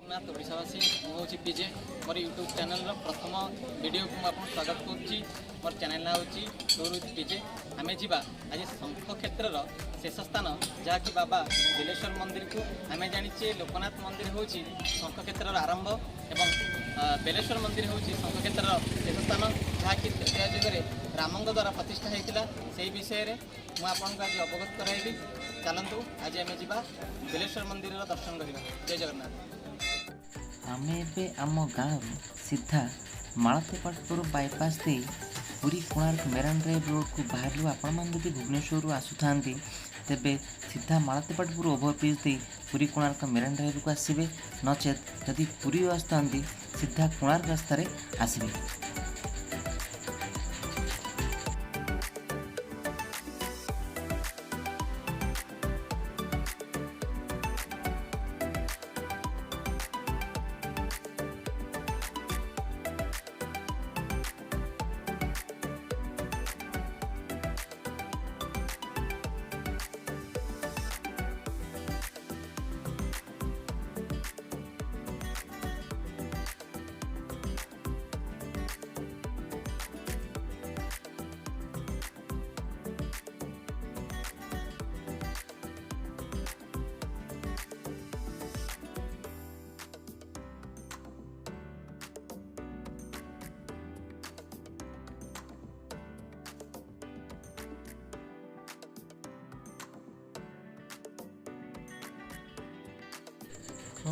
जगन्नाथ ओडावासी मुझे विजय मोर YouTube channel प्रथम video को मुझे स्वागत करुच्ची। मोर चैनल ना हूँ टूर विथ विजय। आम जा आज शंख क्षेत्र शेष स्थान जहाँकि बाबा बेलेश्वर मंदिर को आम जाचे लोकनाथ मंदिर हूँ शंख क्षेत्र आरंभ एवं बेलेश्वर मंदिर हूँ शंख क्षेत्र शेष स्थान जहाँकि जुगे रामों द्वारा प्रतिष्ठा होता से विषय में मुझे आज अवगत कराइबी। चलतु आज आम जा बेलेश्वर मंदिर दर्शन करवा। जय जगन्नाथ। आमे एबे आम गाँव सीधा मालतेपाटपुर बाईपास दे पुरी कोणार्क मेरान ड्राइव रोड को बाहर आपण मैंने जब भुवनेश्वर आसुता तेबे सीधा मालतेपाटपुर ओभरब्रिज दे पुरी कोणार्क मेरान ड्राइव को आसबे, नचेत यदि पुरी आसता सीधा कोणार्क रास्ता आसबे।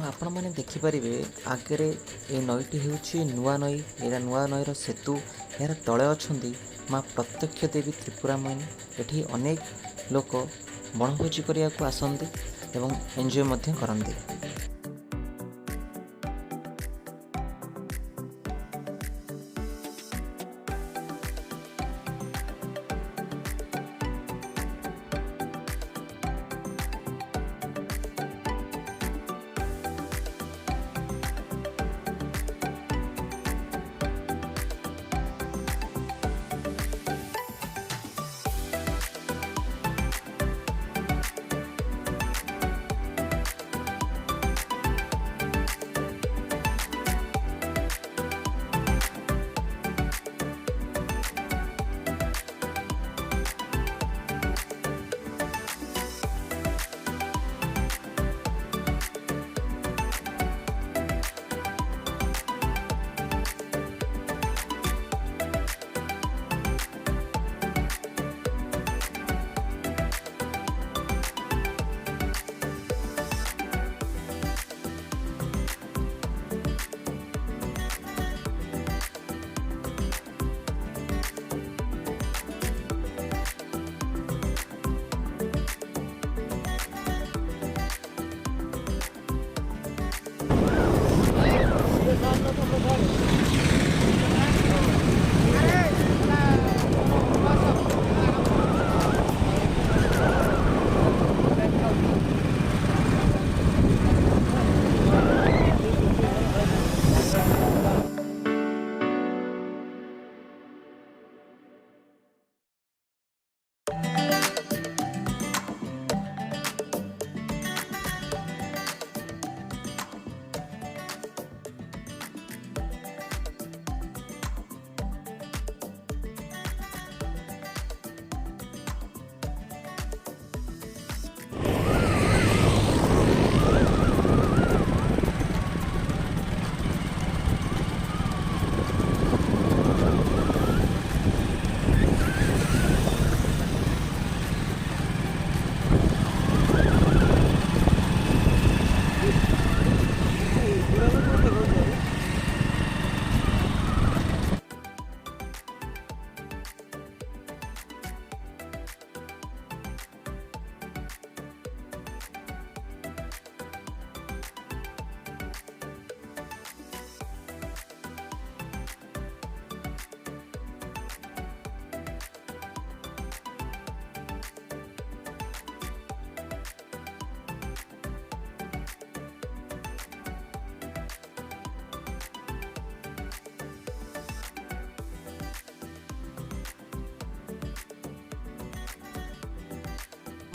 आपण मैंने देखिपारे आगे ये नईटी हूँ नुआ नई। यहाँ नुआ नईर सेतु यार तले अच्छा माँ प्रत्यक्ष देवी त्रिपुरा मैंने ये अनेक लोक बनभोजी करने को आसती एवं एंजॉय करते।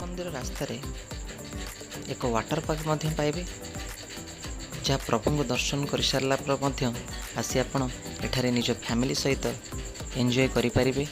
मंदिर रास्तार एक वाटर पार्क पाइबे ଯାହା ପ୍ରଭୁଙ୍କୁ ଦର୍ଶନ କରିସାରିଲା ପରେ ମଧ୍ୟ ଆସି ଆପଣ ଏଠାରେ ନିଜ ଫ୍ୟାମିଲି ସହିତ ଏନ୍ଜୟ କରିପାରିବେ।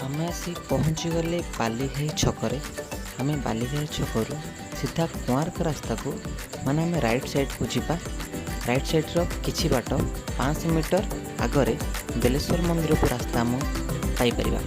ଆମେ ଆସି ପହଞ୍ଚିଗଲେ ବାଲିଘାଇ ଛକରେ। ଆମେ ବାଲିଘାଇ ଛକରୁ ସିଧା କୋଣାର୍କ ରାସ୍ତାକୁ ମାନେ ଆମେ ରାଇଟ୍ ସାଇଡ଼୍କୁ ଯିବା। ରାଇଟ୍ ସାଇଡ଼୍ର କିଛି ବାଟ 500 ମିଟର ଆଗରେ ବେଲେଶ୍ୱର ମନ୍ଦିରକୁ ରାସ୍ତା ଆମେ ପାଇପାରିବା।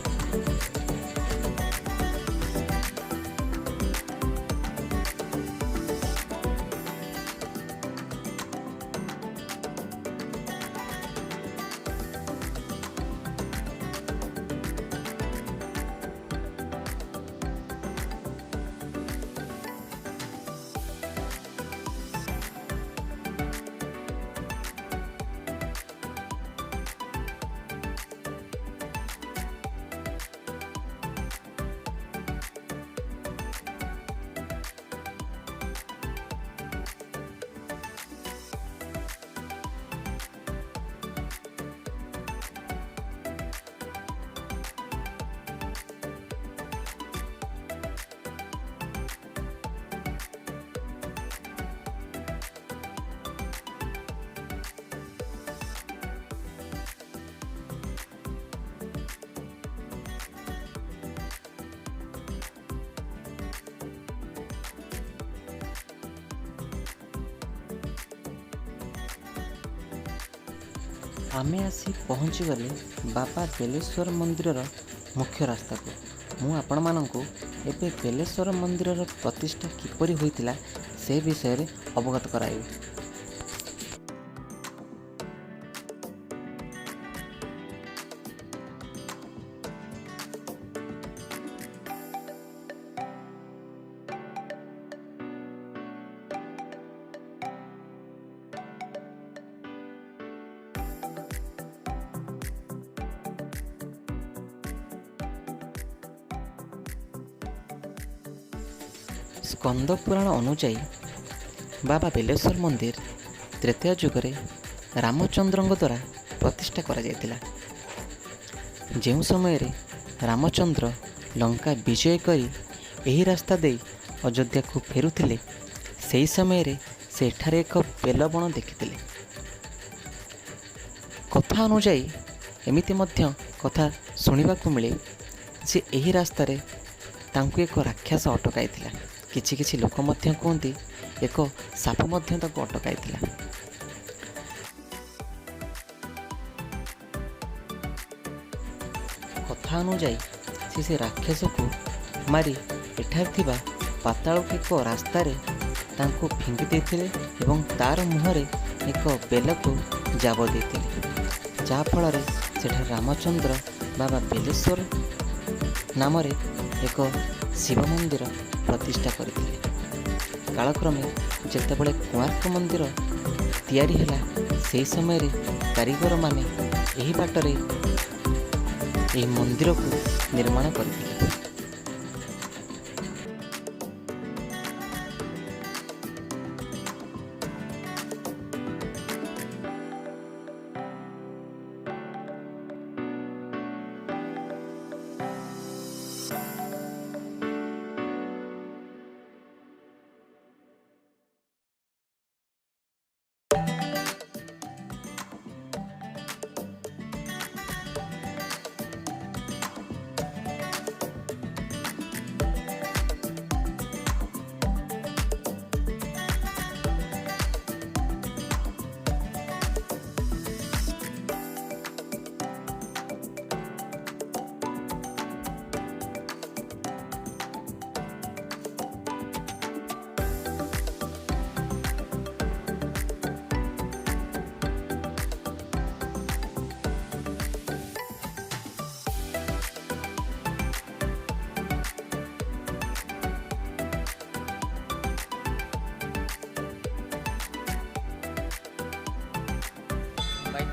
ଆମେ ଆସି ପହଞ୍ଚିଗଲେ ବାବା ବେଲେଶ୍ୱର ମନ୍ଦିରର ମୁଖ୍ୟ ରାସ୍ତାକୁ। ମୁଁ ଆପଣମାନଙ୍କୁ ଏବେ ବେଲେଶ୍ୱର ମନ୍ଦିରର ପ୍ରତିଷ୍ଠା କିପରି ହୋଇଥିଲା ସେ ବିଷୟରେ ଅବଗତ କରାଇବି। ସ୍କନ୍ଦ ପୁରାଣ ଅନୁଯାୟୀ ବାବା ବେଲେଶ୍ୱର ମନ୍ଦିର ତ୍ରେତୟା ଯୁଗରେ ରାମଚନ୍ଦ୍ରଙ୍କ ଦ୍ୱାରା ପ୍ରତିଷ୍ଠା କରାଯାଇଥିଲା। ଯେଉଁ ସମୟରେ ରାମଚନ୍ଦ୍ର ଲଙ୍କା ବିଜୟ କରି ଏହି ରାସ୍ତା ଦେଇ ଅଯୋଧ୍ୟାକୁ ଫେରୁଥିଲେ, ସେହି ସମୟରେ ସେ ଏଠାରେ ଏକ ବେଲବଣ ଦେଖିଥିଲେ। କଥା ଅନୁଯାୟୀ ଏମିତି ମଧ୍ୟ କଥା ଶୁଣିବାକୁ ମିଳେ ଯେ ଏହି ରାସ୍ତାରେ ତାଙ୍କୁ ଏକ ରାକ୍ଷସ ଅଟକାଇଥିଲା। କିଛି କିଛି ଲୋକ ମଧ୍ୟ କୁହନ୍ତି ଏକ ସାପ ମଧ୍ୟ ତାକୁ ଅଟକାଇଥିଲା। କଥା ଅନୁଯାୟୀ ସେ ରାକ୍ଷସକୁ ମାରି ଏଠାରେ ଥିବା ପାତାଳକୁ ଏକ ରାସ୍ତାରେ ତାଙ୍କୁ ଫିଙ୍ଗି ଦେଇଥିଲେ ଏବଂ ତାର ମୁହଁରେ ଏକ ବେଲକୁ ଜାବ ଦେଇଥିଲେ, ଯାହାଫଳରେ ସେଠାରେ ରାମଚନ୍ଦ୍ର ବାବା ବେଲେଶ୍ୱର ନାମରେ ଏକ ଶିବ ମନ୍ଦିର ପ୍ରତିଷ୍ଠା କରିଥିଲେ। କାଳକ୍ରମେ ଯେତେବେଳେ କୋଣାର୍କ ମନ୍ଦିର ତିଆରି ହେଲା, ସେହି ସମୟରେ କାରିଗରମାନେ ଏହି ବାଟରେ ଏହି ମନ୍ଦିରକୁ ନିର୍ମାଣ କରିଥିଲେ।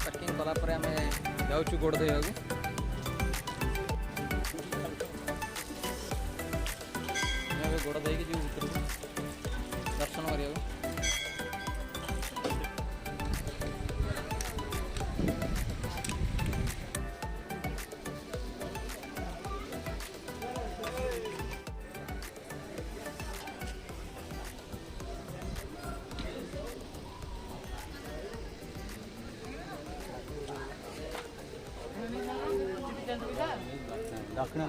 पार्किंग कलापर आम जाऊँ गोड़ धोवाक गोड़ धोक जी भितर दर्शन करने दक्षिण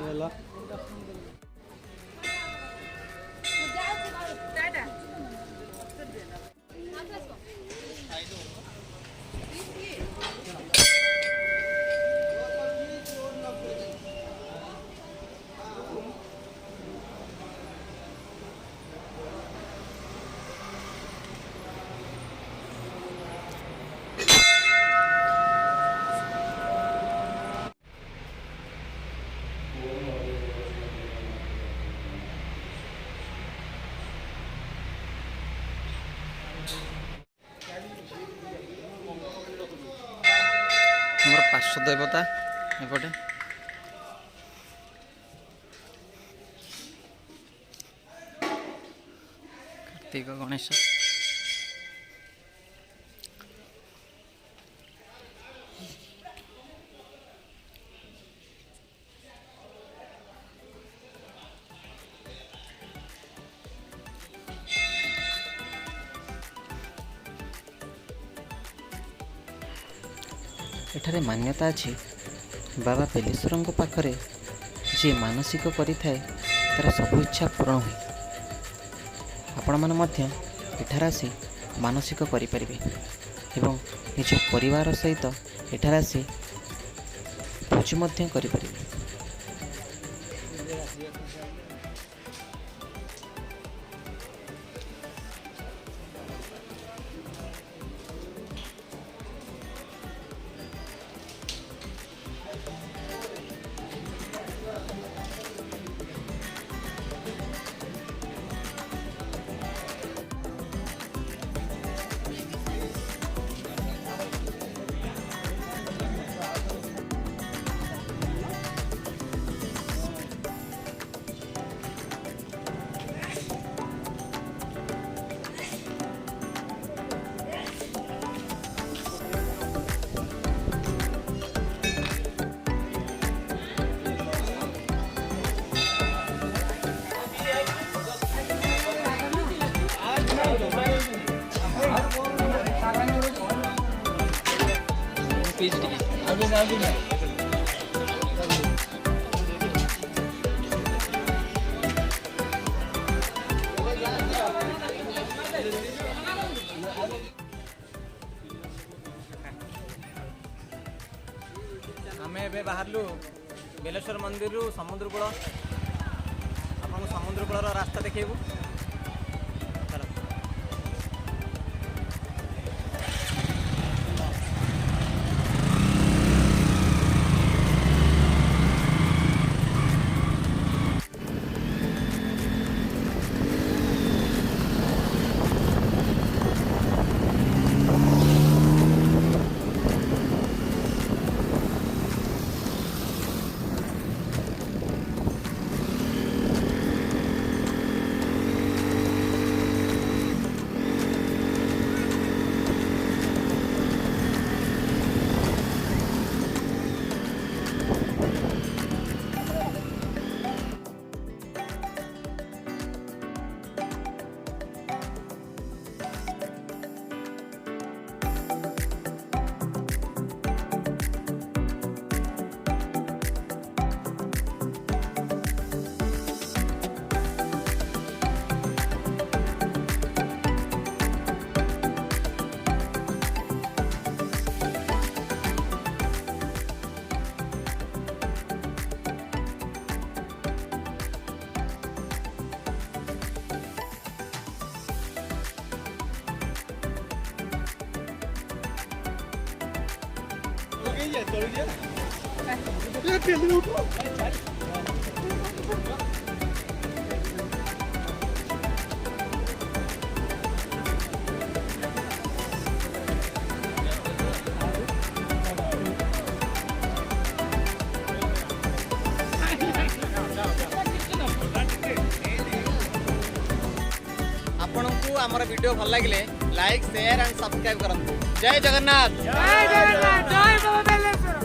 मोर पार्श्व देवता एपटे कार्तिक गणेश एठारे मान्यता अच्छी बाबा बेलेश्वर पाखरे जी मानसिक करें तार सब इच्छा पूर्ण हुए। आपण मैंने एठार आसी मानसिक करें एवं निज परिवार सहित एठार आसी भोजी करें। आम ए बाहरलु बेलेश्वर मंदिर समुद्र कूल आपको समुद्र कूल रास्ता देखू आपको आमर वीडियो भल लगे लाइक शेयर एंड सब्सक्राइब करूँ। जय जगन्नाथ। जय जगन्नाथ, जय बाबा बेलेश्वर।